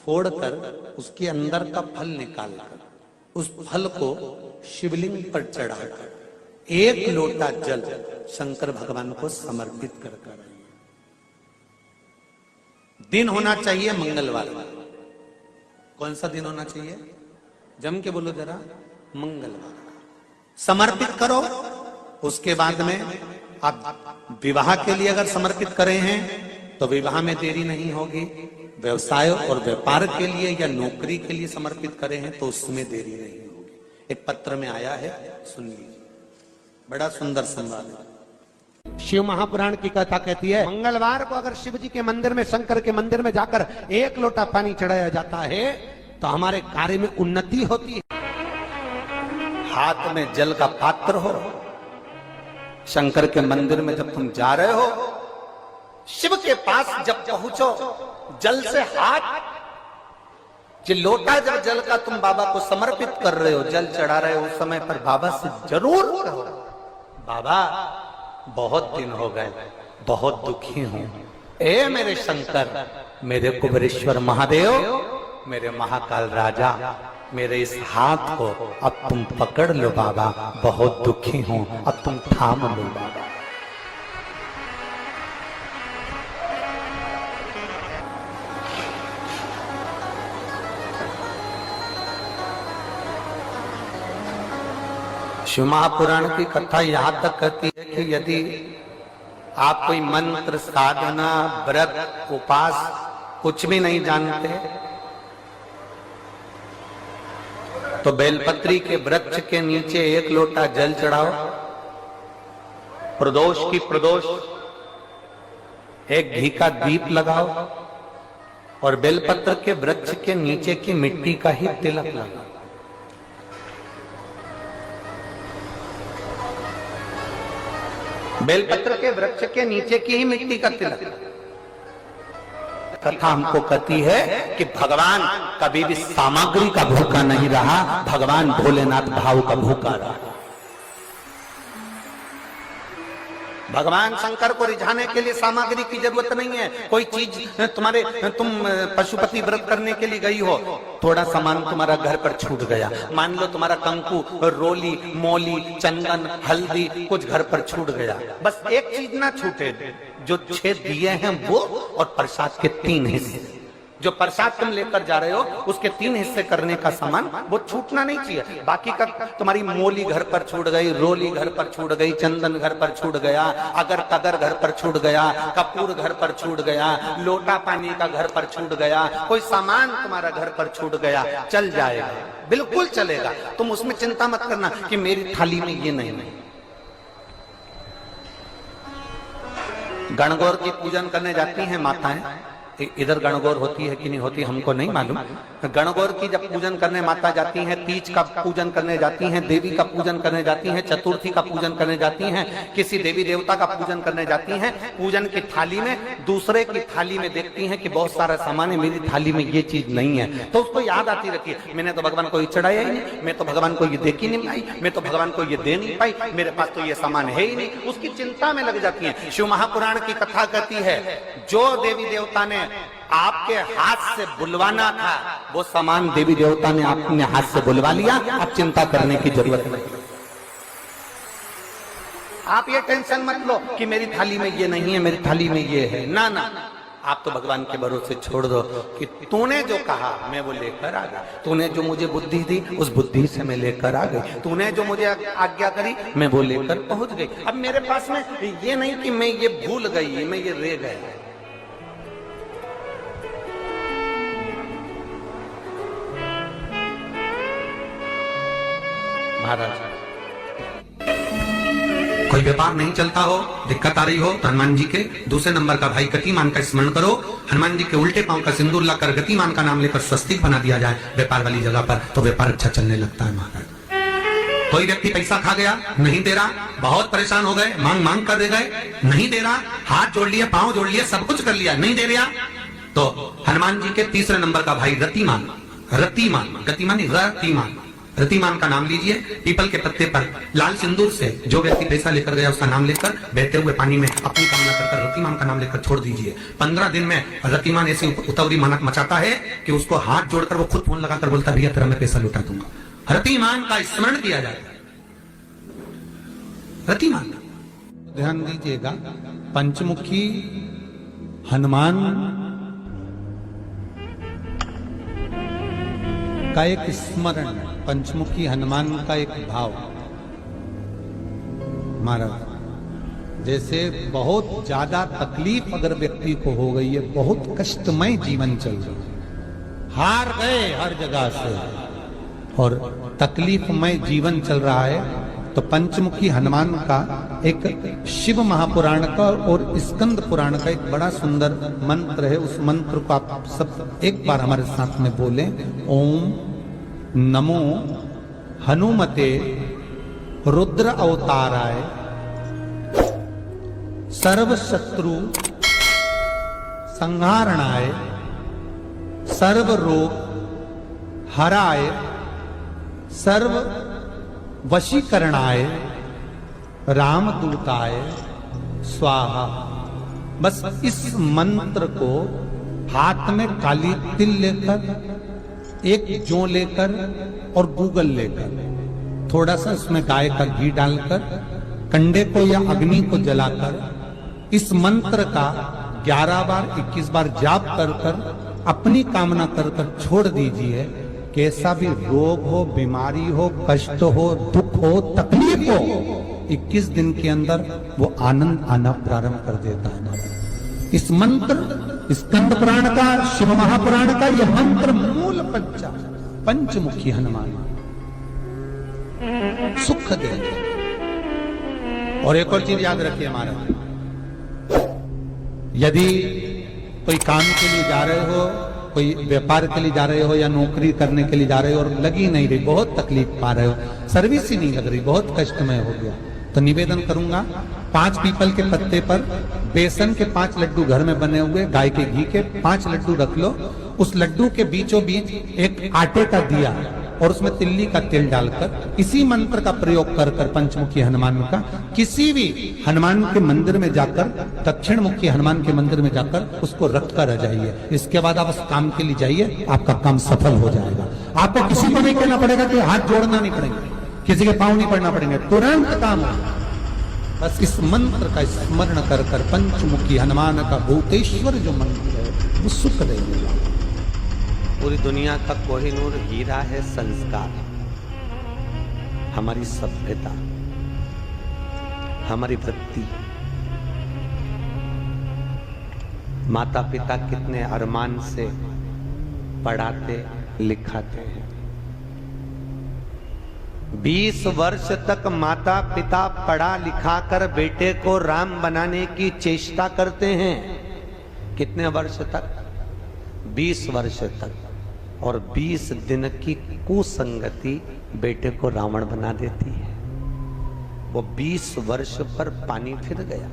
फोड़कर उसके अंदर का फल निकालकर उस फल को शिवलिंग पर चढ़ाकर 1 लोटा जल शंकर भगवान को समर्पित कर कर। दिन होना चाहिए मंगलवार। कौन सा दिन होना चाहिए? जम के बोलो जरा, मंगलवार। समर्पित करो। उसके बाद में आप विवाह के लिए अगर समर्पित करे हैं तो विवाह में देरी नहीं होगी। व्यवसाय और व्यापार के लिए या नौकरी के लिए समर्पित करे हैं तो उसमें देरी नहीं होगी। एक पत्र में आया है, सुन लीजिए, बड़ा सुंदर संवाद है। शिव महापुराण की कथा कहती है, मंगलवार को अगर शिव जी के मंदिर में, शंकर के मंदिर में जाकर 1 लोटा पानी चढ़ाया जाता है तो हमारे कार्य में उन्नति होती है। हाथ में जल का पात्र हो, शंकर के मंदिर में जब तुम जा रहे हो, शिव के पास जब पहुंचो, जल से हाथ, जो लोटा जब जल का तुम बाबा को समर्पित कर रहे हो, जल चढ़ा रहे हो, उस समय पर बाबा से जरूर कहो, बाबा बहुत दिन हो गए, बहुत दुखी हूं, ए मेरे शंकर, मेरे कुबेरेश्वर महादेव, मेरे महाकाल राजा, मेरे इस हाथ को अब तुम पकड़ लो बाबा, बहुत दुखी हूं, अब तुम थाम लो बाबा। शिव महापुराण की कथा यहां तक कहती है कि यदि आप कोई मंत्र, साधना, व्रत, उपास कुछ भी नहीं जानते तो बेलपत्री के वृक्ष के नीचे 1 लोटा जल चढ़ाओ, प्रदोष की प्रदोष 1 घी का दीप लगाओ और बेलपत्र के वृक्ष के नीचे की मिट्टी का ही तिलक लगाओ। बेलपत्र के वृक्ष के नीचे की ही मिट्टी का तिलक। कथा हमको कहती है कि भगवान कभी भी सामग्री का भूखा नहीं रहा, भगवान भोलेनाथ भाव का भूखा रहा। भगवान शंकर को रिझाने के लिए सामग्री की जरूरत नहीं है। कोई चीज तुम पशुपति व्रत करने के लिए गई हो, थोड़ा सामान तुम्हारा घर पर छूट गया, मान लो तुम्हारा कंकु, रोली, मौली, चंदन, हल्दी कुछ घर पर छूट गया, बस एक चीज ना छूटे, जो 6 दिए हैं वो और प्रसाद के 3 हिस्से। जो प्रसाद तुम लेकर जा रहे हो उसके 3 हिस्से करने का सामान वो छूटना नहीं चाहिए। बाकी का तुम्हारी मोली घर पर छूट गई, रोली घर पर छूट गई, चंदन घर पर छूट गया, अगर तगर घर पर छूट गया, कपूर घर पर छूट गया, लोटा पानी का घर पर छूट गया, कोई सामान तुम्हारा घर पर छूट गया, चल जाएगा, बिल्कुल चलेगा। तुम उसमें चिंता मत करना कि मेरी थाली में ये नहीं। गणगौर की पूजन करने जाती हैं माताएं, इधर गणगौर होती है कि नहीं होती हमको नहीं मालूम। गणगौर की जब पूजन करने माता जाती हैं, तीज का पूजन करने जाती हैं, देवी का पूजन करने जाती हैं, चतुर्थी का पूजन करने जाती हैं, किसी देवी देवता का पूजन करने जाती हैं, पूजन की थाली में दूसरे की थाली में देखती हैं कि बहुत सारा सामान है, मेरी थाली में ये चीज नहीं है, तो उसको याद आती रहती है, मैंने तो भगवान को ये चढ़ाया ही नहीं, मैं तो भगवान को ये देख ही नहीं पाई, मैं तो भगवान को ये दे नहीं पाई, मेरे पास तो ये सामान है ही नहीं, उसकी चिंता में लग जाती है। शिव महापुराण की कथा कहती है, जो देवी देवता ने आपके हाथ से बुलवाना था वो सामान देवी देवता ने अपने हाथ से बुलवा लिया, अब चिंता करने की जरूरत नहीं। आप ये टेंशन मत लो कि मेरी थाली में ये नहीं है, मेरी थाली में ये है, ना ना, आप तो भगवान के भरोसे छोड़ दो कि तूने जो कहा मैं वो लेकर आ गया, तूने जो मुझे बुद्धि दी उस बुद्धि से मैं लेकर आ गई, तूने जो मुझे आज्ञा करी मैं वो लेकर पहुंच गई। अब मेरे पास में ये नहीं कि मैं ये भूल गई, मैं ये रह गई। महाराज कोई व्यापार नहीं चलता हो, दिक्कत आ रही हो तो हनुमान जी के दूसरे नंबर का भाई गतिमान का स्मरण करो, हनुमान जी के उल्टे पांव का सिंदूर लाकर गतिमान का नाम लेकर स्वस्तिक बना दिया जाए व्यापार वाली जगह पर, तो व्यापार अच्छा चलने लगता है। महाराज कोई व्यक्ति पैसा खा गया, नहीं दे रहा, बहुत परेशान हो गए, मांग मांग कर दे गए, नहीं दे रहा, हाथ जोड़ लिया, पांव जोड़ लिया, सब कुछ कर लिया, नहीं दे रहा, तो हनुमान जी के तीसरे नंबर का भाई रतिमान, रतिमान, गतिमान रतिमान, रतिमान का नाम लीजिए, पीपल के पत्ते पर लाल सिंदूर से जो व्यक्ति पैसा लेकर गया उसका नाम लेकर बहते हुए पानी में अपनी कामना कर रतिमान का नाम लेकर छोड़ दीजिए। 15 दिन में रतिमान ऐसी उतावली मानक मचाता है कि उसको हाथ जोड़कर वो खुद फोन लगाकर बोलता भैया तेरा मैं पैसा लौटा दूंगा। रतिमान का स्मरण किया जाता है। रतिमान ध्यान दीजिएगा, पंचमुखी हनुमान का एक स्मरण, पंचमुखी हनुमान का एक भाव। महाराज जैसे बहुत ज्यादा तकलीफ अगर व्यक्ति को हो गई है, बहुत कष्टमय जीवन चल रहा है, हार गए हर जगह से और तकलीफमय जीवन चल रहा है, तो पंचमुखी हनुमान का एक शिव महापुराण का और स्कंद पुराण का एक बड़ा सुंदर मंत्र है। उस मंत्र को आप सब एक बार हमारे साथ में बोलें। ओम नमो हनुमते रुद्र अवताराय सर्व शत्रु संहारणाय सर्व रोग हराय सर्व वशीकरणाय रामदूताय स्वाहा। बस इस मंत्र को हाथ में काली तिल लेकर, एक जौ लेकर और गूगल लेकर, थोड़ा सा उसमें गाय का घी डालकर, कंडे को या अग्नि को जलाकर इस मंत्र का 11 बार 21 बार जाप कर कर अपनी कामना कर कर छोड़ दीजिए। कैसा भी रोग हो, बीमारी हो, कष्ट हो, दुख हो, तकलीफ हो, 21 दिन के अंदर वो आनंद आना प्रारंभ कर देता है। इस मंत्र स्कंद पुराण का, शिव महापुराण का यह मंत्र मूल पंचमुखी हनुमान सुख दे। और एक और चीज याद रखिए हमारा, यदि कोई काम के लिए जा रहे हो, कोई व्यापार के लिए जा रहे हो या नौकरी करने के लिए जा रहे हो और लगी नहीं रही, बहुत तकलीफ पा रहे हो, सर्विस ही नहीं लग रही, बहुत कष्टमय हो गया, तो निवेदन करूंगा 5 पीपल के पत्ते पर बेसन के 5 लड्डू घर में बने हुए, गाय के घी के 5 लड्डू रख लो। उस लड्डू के बीचों बीच एक आटे का दिया और उसमें तिल्ली का तेल डालकर इसी मंत्र का प्रयोग कर कर पंचमुखी हनुमान का किसी भी हनुमान के मंदिर में जाकर, दक्षिण मुखी हनुमान के मंदिर में जाकर उसको रख कर आ जाइए। इसके बाद आप उस काम के लिए जाइए, आपका काम सफल हो जाएगा। आपको किसी को नहीं कहना पड़ेगा कि हाथ जोड़ना नहीं पड़ेगा, किसी के पांव नहीं पड़ना पड़ेंगे, तुरंत काम होगा। बस इस मंत्र का स्मरण कर कर पंचमुखी हनुमान का भूतेश्वर जो मंत्र है वो सुख देगा। पूरी दुनिया का कोहिनूर हीरा है संस्कार, हमारी सभ्यता, हमारी वृत्ति। माता पिता कितने अरमान से पढ़ाते लिखाते हैं। 20 वर्ष तक माता पिता पढ़ा लिखा कर बेटे को राम बनाने की चेष्टा करते हैं। कितने वर्ष तक? 20 वर्ष तक। और 20 दिन की कुसंगति बेटे को रावण बना देती है। वो 20 वर्ष पर पानी फिर गया।